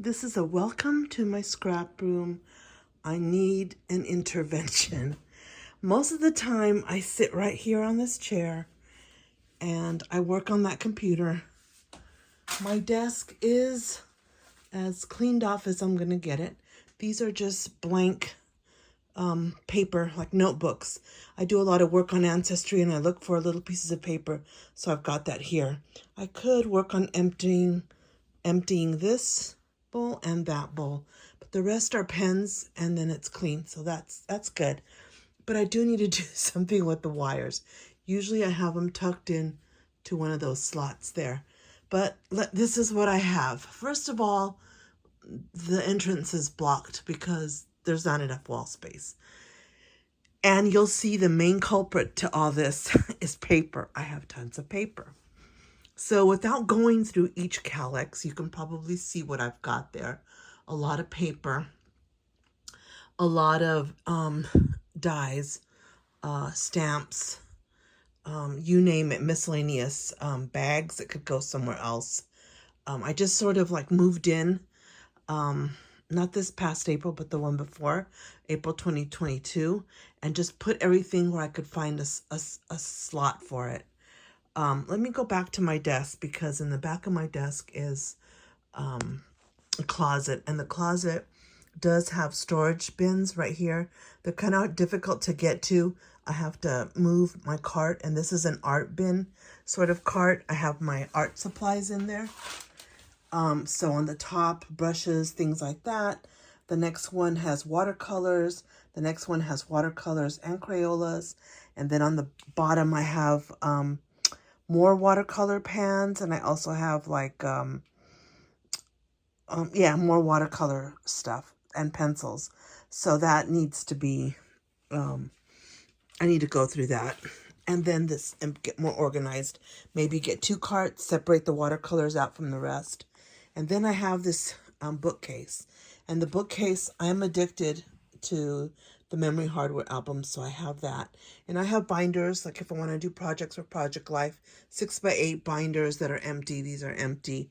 This is a welcome to my scrap room. I need an intervention. Most of the time I sit right here on this chair and I work on that computer. My desk is as cleaned off as I'm gonna get it. These are just blank paper, like notebooks. I do a lot of work on Ancestry and I look for little pieces of paper, so I've got that here. I could work on emptying this bowl and that bowl, but the rest are pens and then it's clean, so that's good. But I do need to do something with the wires. Usually I have them tucked in to one of those slots there, but this is what I have. First of all, the entrance is blocked because there's not enough wall space. And you'll see the main culprit to all this is paper. I have tons of paper. So without going through each calyx, you can probably see what I've got there. A lot of paper, a lot of dies, stamps, you name it, miscellaneous bags that could go somewhere else. I just sort of like moved in, not this past April, but the one before, April 2022, and just put everything where I could find a slot for it. Let me go back to my desk, because in the back of my desk is a closet, and the closet does have storage bins right here. They're kind of difficult to get to. I have to move my cart, and this is an art bin sort of cart. I have my art supplies in there. So on the top, brushes, things like that. The next one has watercolors. The next one has watercolors and Crayolas. And then on the bottom, I have more watercolor pans, and I also have like more watercolor stuff and pencils. So that needs to be I need to go through that, and then this, and get more organized. Maybe get 2 carts, separate the watercolors out from the rest. And then I have this bookcase, and the bookcase, I'm addicted to the memory hardware albums, so I have that. And I have binders, like if I want to do projects or Project Life, 6x8 binders that are empty. These are empty.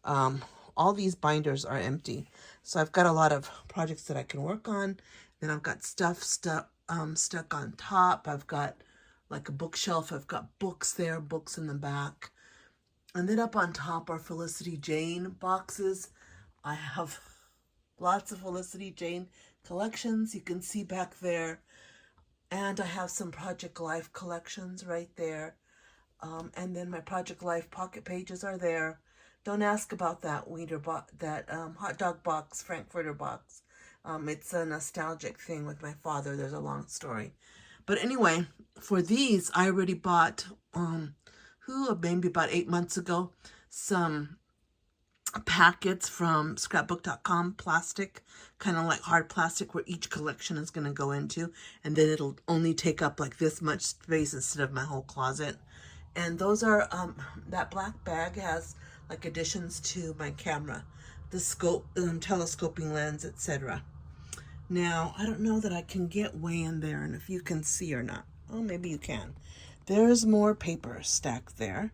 All these binders are empty. So I've got a lot of projects that I can work on. Then I've got stuff stuck on top. I've got like a bookshelf. I've got books there, books in the back. And then up on top are Felicity Jane boxes. I have lots of Felicity Jane collections. You can see back there. And I have some Project Life collections right there. And then my Project Life pocket pages are there. Don't ask about that hot dog box, Frankfurter box. It's a nostalgic thing with my father. There's a long story. But anyway, for these, I already bought, maybe about 8 months ago, some packets from scrapbook.com, plastic, kind of like hard plastic, where each collection is going to go into, and then it'll only take up like this much space instead of my whole closet. And those are, that black bag has like additions to my camera, the scope, telescoping lens, etc. Now, I don't know that I can get way in there and if you can see or not. Oh, maybe you can. There's more paper stacked there,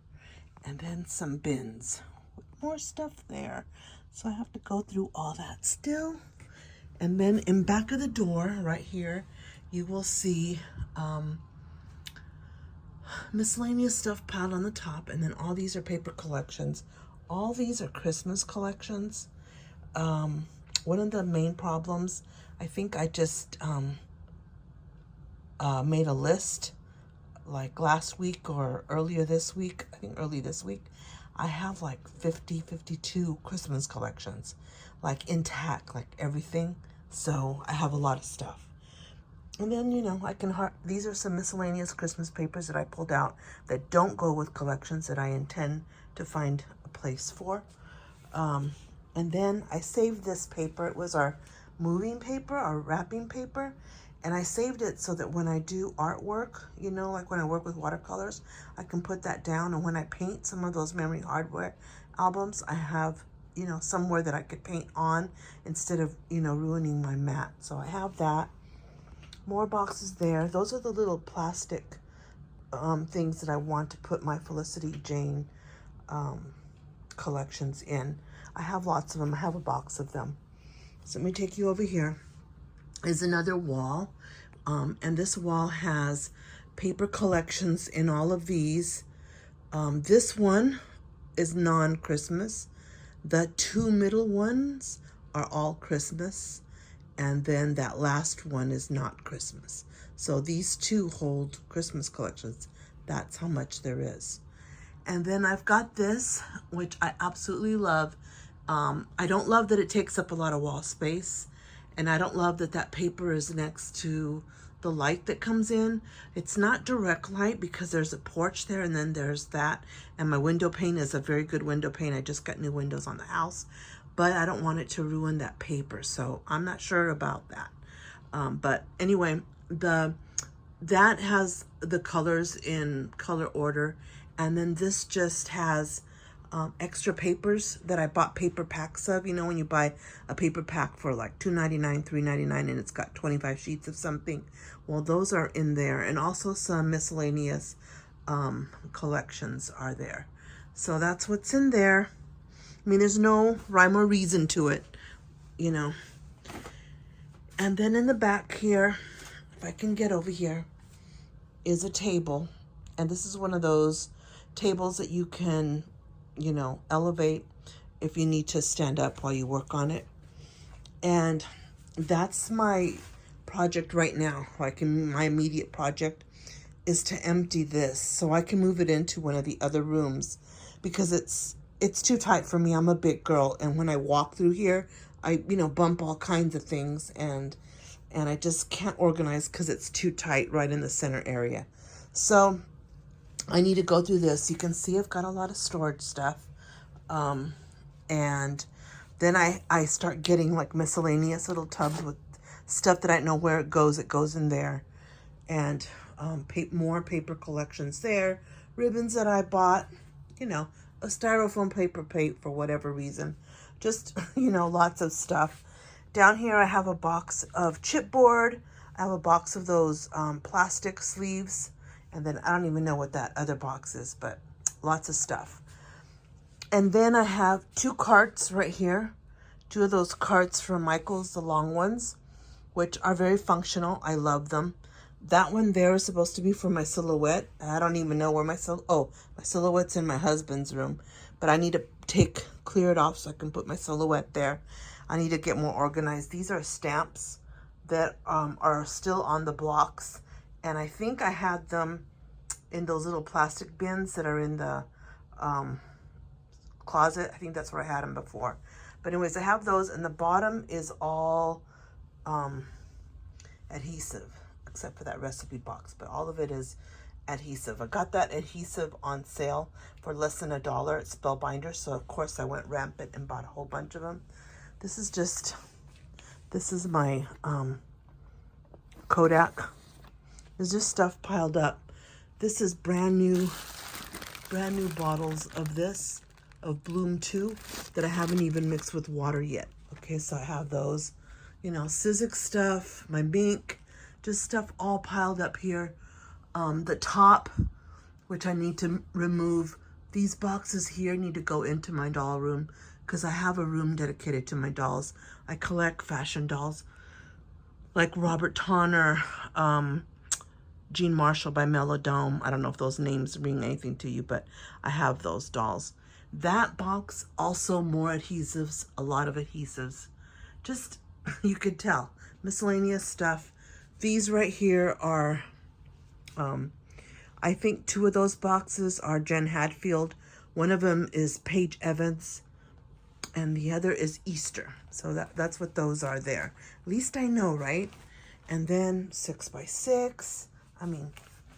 and then some bins with more stuff there. So I have to go through all that still. And then in back of the door right here, you will see miscellaneous stuff piled on the top, and then all these are paper collections. All these are Christmas collections. One of the main problems, I think I just made a list like last week or earlier this week. I think early this week. I have like 52 Christmas collections, like intact, like everything. So I have a lot of stuff. And then, these are some miscellaneous Christmas papers that I pulled out that don't go with collections that I intend to find a place for. And then I saved this paper. It was our moving paper, our wrapping paper. And I saved it so that when I do artwork, like when I work with watercolors, I can put that down. And when I paint some of those memory hardware albums, I have, somewhere that I could paint on instead of, ruining my mat. So I have that. More boxes there. Those are the little plastic things that I want to put my Felicity Jane collections in. I have lots of them. I have a box of them. So let me take you over here. Is another wall. And this wall has paper collections in all of these. This one is non-Christmas. The two middle ones are all Christmas. And then that last one is not Christmas. So these two hold Christmas collections. That's how much there is. And then I've got this, which I absolutely love. I don't love that it takes up a lot of wall space. And I don't love that that paper is next to the light that comes in. It's not direct light because there's a porch there and then there's that. And my window pane is a very good window pane. I just got new windows on the house. But I don't want it to ruin that paper. So I'm not sure about that. But anyway, that has the colors in color order. And then this just has extra papers that I bought paper packs of. You know, when you buy a paper pack for like $2.99, $3.99, and it's got 25 sheets of something. Well, those are in there. And also some miscellaneous collections are there. So that's what's in there. I mean, there's no rhyme or reason to it, you know. And then in the back here, if I can get over here, is a table. And this is one of those tables that you can, you know, elevate if you need to stand up while you work on it. And that's my project right now. My immediate project is to empty this so I can move it into one of the other rooms because it's too tight for me. I'm a big girl, and when I walk through here, I, you know, bump all kinds of things, and I just can't organize because it's too tight right in the center area. So I need to go through this. You can see I've got a lot of storage stuff. And then I start getting like miscellaneous little tubs with stuff that I know where it goes in there. And more paper collections there. Ribbons that I bought, you know, a styrofoam paper plate for whatever reason. Just, you know, lots of stuff. Down here I have a box of chipboard. I have a box of those plastic sleeves. And then I don't even know what that other box is, but lots of stuff. And then I have two carts right here. Two of those carts from Michael's, the long ones, which are very functional. I love them. That one there is supposed to be for my silhouette. I don't even know where my silhouette's in my husband's room. But I need to clear it off so I can put my silhouette there. I need to get more organized. These are stamps that are still on the blocks. And I think I had them in those little plastic bins that are in the closet. I think that's where I had them before. But anyways, I have those, and the bottom is all adhesive, except for that recipe box. But all of it is adhesive. I got that adhesive on sale for less than $1 at Spellbinder. So, of course, I went rampant and bought a whole bunch of them. This is my Kodak. There's just stuff piled up. This is brand new bottles of this, of Bloom 2, that I haven't even mixed with water yet. Okay, so I have those, you know, Sizzix stuff, my Mink, just stuff all piled up here. The top, which I need to remove. These boxes here need to go into my doll room because I have a room dedicated to my dolls. I collect fashion dolls like Robert Tonner, Jean Marshall by Melodome. I don't know if those names ring anything to you, but I have those dolls. That box, also more adhesives, a lot of adhesives. Just, you could tell, miscellaneous stuff. These right here are, I think 2 of those boxes are Jen Hadfield. One of them is Paige Evans, and the other is Easter. So that's what those are there. At least I know, right? And then 6x6. I mean,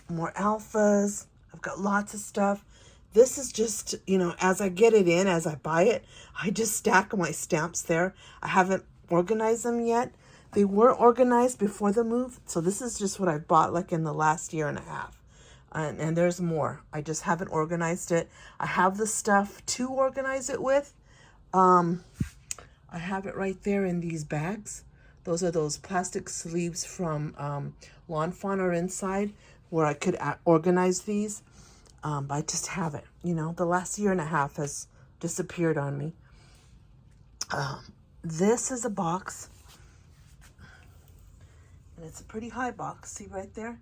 more alphas. I've got lots of stuff. This is just, you know, as I get it in, as I buy it, I just stack my stamps there. I haven't organized them yet. They were organized before the move. So this is just what I bought like in the last year and a half. And there's more. I just haven't organized it. I have the stuff to organize it with. I have it right there in these bags. Those are those plastic sleeves from Lawn Fawn are inside where I could organize these. But I just haven't. You know, the last year and a half has disappeared on me. This is a box, and it's a pretty high box, see right there?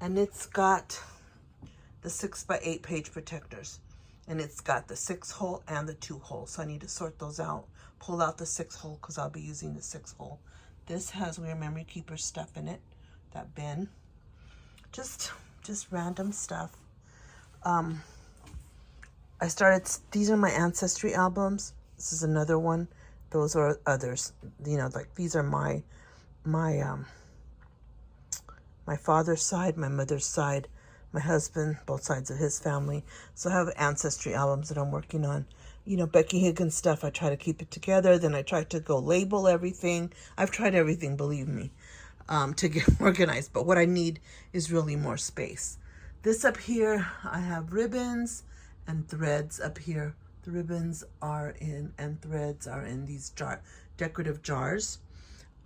And it's got the 6x8 page protectors, and it's got the 6-hole and the 2-hole. So I need to sort those out, pull out the 6-hole because I'll be using the 6-hole. This has Weird Memory Keeper stuff in it, that bin. Just random stuff. I started, these are my Ancestry albums. This is another one. Those are others. You know, like these are my father's side, my mother's side, my husband, both sides of his family. So I have Ancestry albums that I'm working on. You know, Becky Higgins stuff, I try to keep it together. Then I try to go label everything. I've tried everything, believe me, to get organized. But what I need is really more space. This up here, I have ribbons and threads up here. The ribbons are in, and threads are in these decorative jars.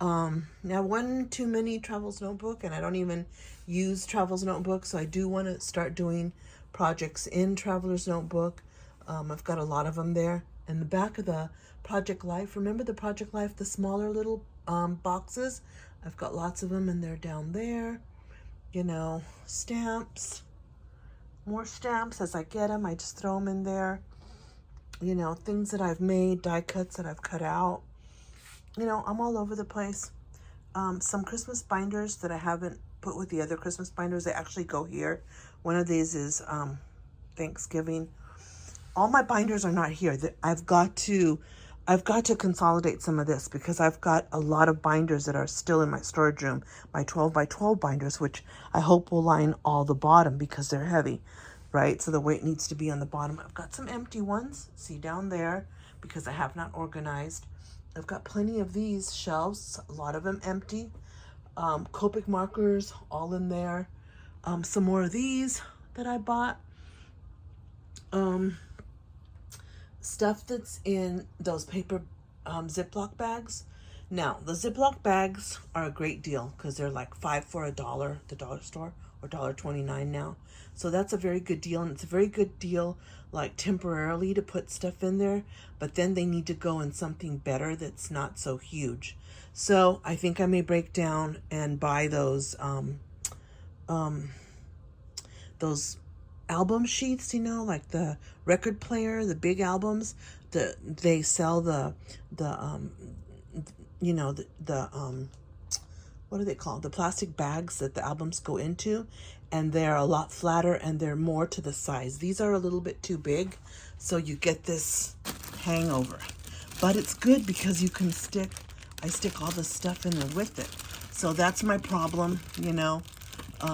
Now One Too Many Travels Notebook, and I don't even use Travels Notebook, so I do want to start doing projects in Traveler's Notebook. I've got a lot of them there. In the back of the Project Life, remember the Project Life, the smaller little boxes? I've got lots of them, and they're down there. You know, stamps, more stamps as I get them. I just throw them in there. You know, things that I've made, die cuts that I've cut out. You know, I'm all over the place. Some Christmas binders that I haven't put with the other Christmas binders. They actually go here. One of these is Thanksgiving. All my binders are not here. I've got to consolidate some of this because I've got a lot of binders that are still in my storage room. My 12x12 binders, which I hope will line all the bottom because they're heavy, right? So the weight needs to be on the bottom. I've got some empty ones, see down there, because I have not organized. I've got plenty of these shelves, a lot of them empty. Copic markers, all in there. Some more of these that I bought. Stuff that's in those paper Ziploc bags. Now, the Ziploc bags are a great deal because they're like 5 for $1 at the dollar store, or $1.29 now. So that's a very good deal, and it's a very good deal like temporarily to put stuff in there, but then they need to go in something better that's not so huge. So I think I may break down and buy those album sheets, you know, like the record player, the big albums. They sell what do they call the plastic bags that the albums go into, and they're a lot flatter and they're more to the size. These are a little bit too big, so you get this hangover. But it's good because you can I stick all the stuff in there with it. So that's my problem, you know.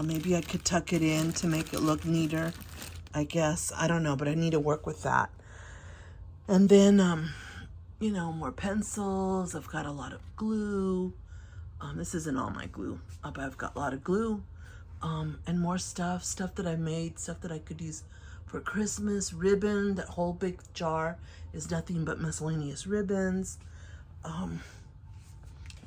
Maybe I could tuck it in to make it look neater, I guess. I don't know, but I need to work with that. And then, you know, more pencils. I've got a lot of glue. This isn't all my glue, but I've got a lot of glue. And more stuff that I made, stuff that I could use for Christmas. Ribbon, that whole big jar is nothing but miscellaneous ribbons. I'm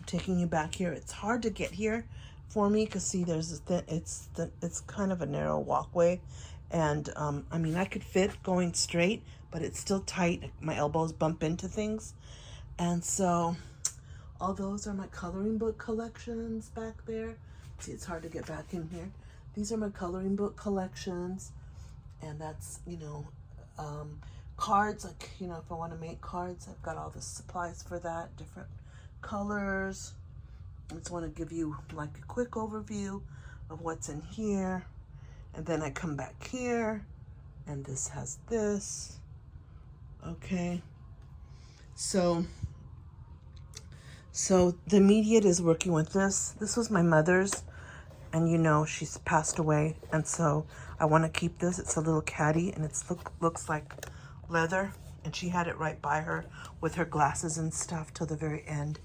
taking you back here. It's hard to get here for me because see, there's it's kind of a narrow walkway, and I mean I could fit going straight, but it's still tight. My elbows bump into things, and so all those are my coloring book collections back there. See, it's hard to get back in here. These are my coloring book collections, and that's, you know, cards. Like, you know, if I want to make cards, I've got all the supplies for that, different colors. I just want to give you like a quick overview of what's in here, and then I come back here, and this has this. Okay, so the immediate is working with this. This was my mother's, and you know, she's passed away, and so I want to keep this. It's a little caddy, and it looks like leather, and she had it right by her with her glasses and stuff till the very end.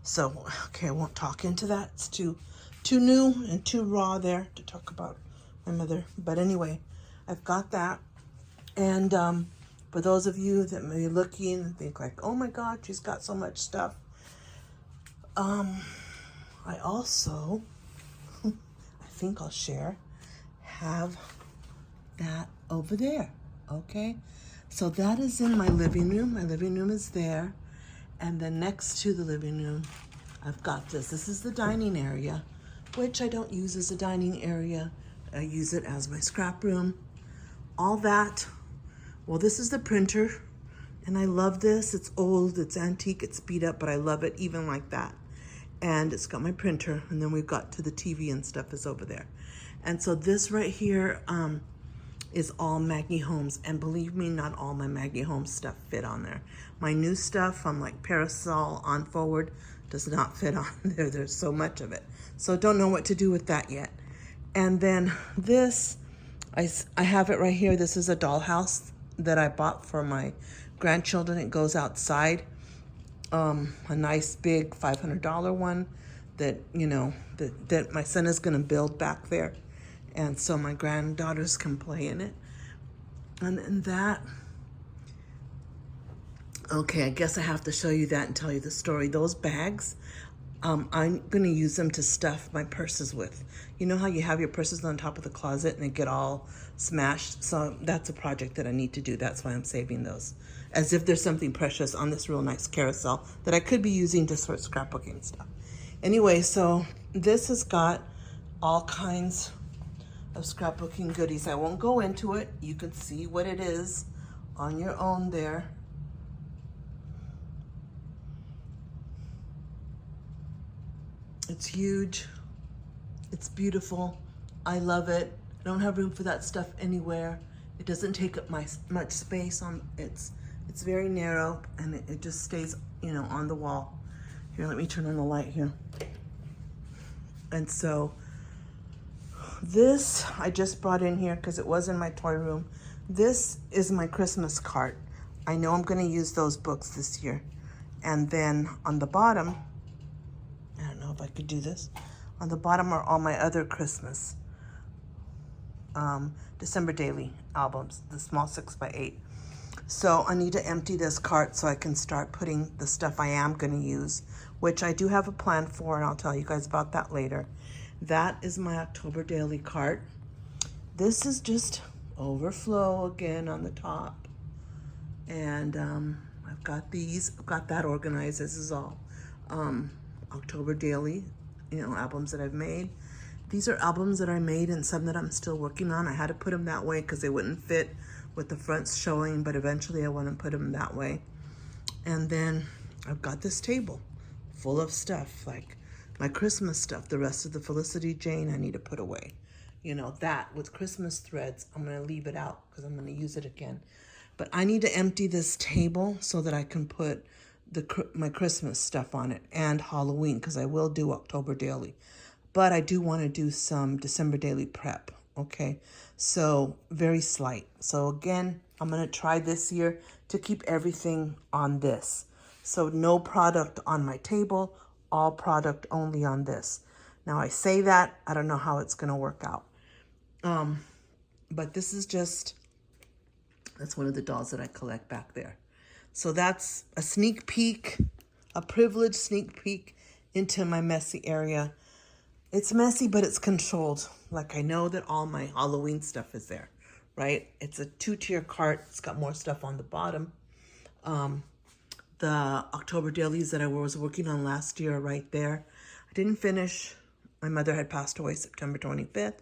So, okay, I won't talk into that. It's too new and too raw there to talk about my mother. But anyway, I've got that. And for those of you that may be looking and think like, oh my God, she's got so much stuff. I also, I think I'll share, have that over there, okay? So that is in my living room. My living room is there. And then next to the living room, I've got this. This is the dining area, which I don't use as a dining area. I use it as my scrap room. All that. Well, this is the printer, and I love this. It's old, it's antique, it's beat up, but I love it even like that. And it's got my printer, and then we've got to the TV and stuff is over there. And so this right here is all Maggie Holmes, and believe me, not all my Maggie Holmes stuff fit on there. My new stuff from like Parasol on forward does not fit on there. There's so much of it. So don't know what to do with that yet. And then this, I have it right here. This is a dollhouse that I bought for my grandchildren. It goes outside. A nice big $500 one that, you know, that my son is going to build back there. And so my granddaughters can play in it. And then that, okay, I guess I have to show you that and tell you the story. Those bags, I'm going to use them to stuff my purses with. You know how you have your purses on top of the closet and they get all smashed? So that's a project that I need to do. That's why I'm saving those. As if there's something precious on this real nice carousel that I could be using to sort scrapbooking stuff. Anyway, so this has got all kinds of scrapbooking goodies. I won't go into it. You can see what it is on your own there. It's huge. It's beautiful. I love it. I don't have room for that stuff anywhere. It doesn't take up much space on it's very narrow, and it just stays, you know, on the wall. Here, let me turn on the light here. And so this I just brought in here because it was in my toy room. This is my Christmas cart. I know I'm going to use those books this year. And then on the bottom, I don't know if I could do this. On the bottom are all my other Christmas December Daily albums, the small 6x8. So I need to empty this cart so I can start putting the stuff I am going to use, which I do have a plan for, and I'll tell you guys about that later. That is my October Daily cart. This is just overflow again on the top. And I've got these, I've got that organized. This is all October Daily, you know, albums that I've made. These are albums that I made and some that I'm still working on. I had to put them that way because they wouldn't fit with the fronts showing, but eventually I want to put them that way. And then I've got this table full of stuff, like my Christmas stuff. The rest of the Felicity Jane I need to put away. You know, that with Christmas threads, I'm going to leave it out because I'm going to use it again. But I need to empty this table so that I can put my Christmas stuff on it and Halloween, because I will do October Daily. But I do want to do some December Daily prep, okay? So very slight. So again, I'm going to try this year to keep everything on this. So no product on my table, all product only on this. Now I say that, I don't know how it's going to work out. But this is just, that's one of the dolls that I collect back there. So that's a sneak peek, a privileged sneak peek into my messy area. It's messy, but it's controlled. Like I know that all my Halloween stuff is there, right? It's a 2-tier cart. It's got more stuff on the bottom. The October dailies that I was working on last year are right there. I didn't finish. My mother had passed away September 25th.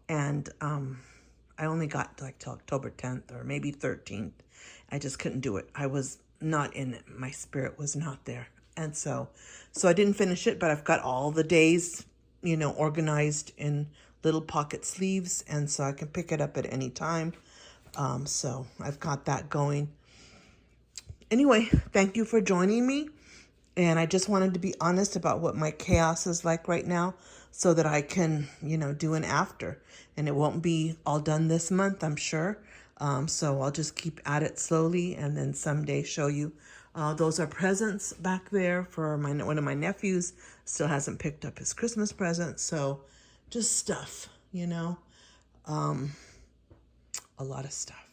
And I only got like till October 10th or maybe 13th. I just couldn't do it. I was not in it. My spirit was not there. And so I didn't finish it, but I've got all the days, you know, organized in little pocket sleeves. And so I can pick it up at any time. So I've got that going. Anyway, thank you for joining me. And I just wanted to be honest about what my chaos is like right now so that I can, you know, do an after. And it won't be all done this month, I'm sure. So I'll just keep at it slowly and then someday show you. Those are presents back there for one of my nephews. Still hasn't picked up his Christmas present. So just stuff, you know, a lot of stuff.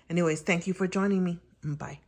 Anyways, thank you for joining me. Bye.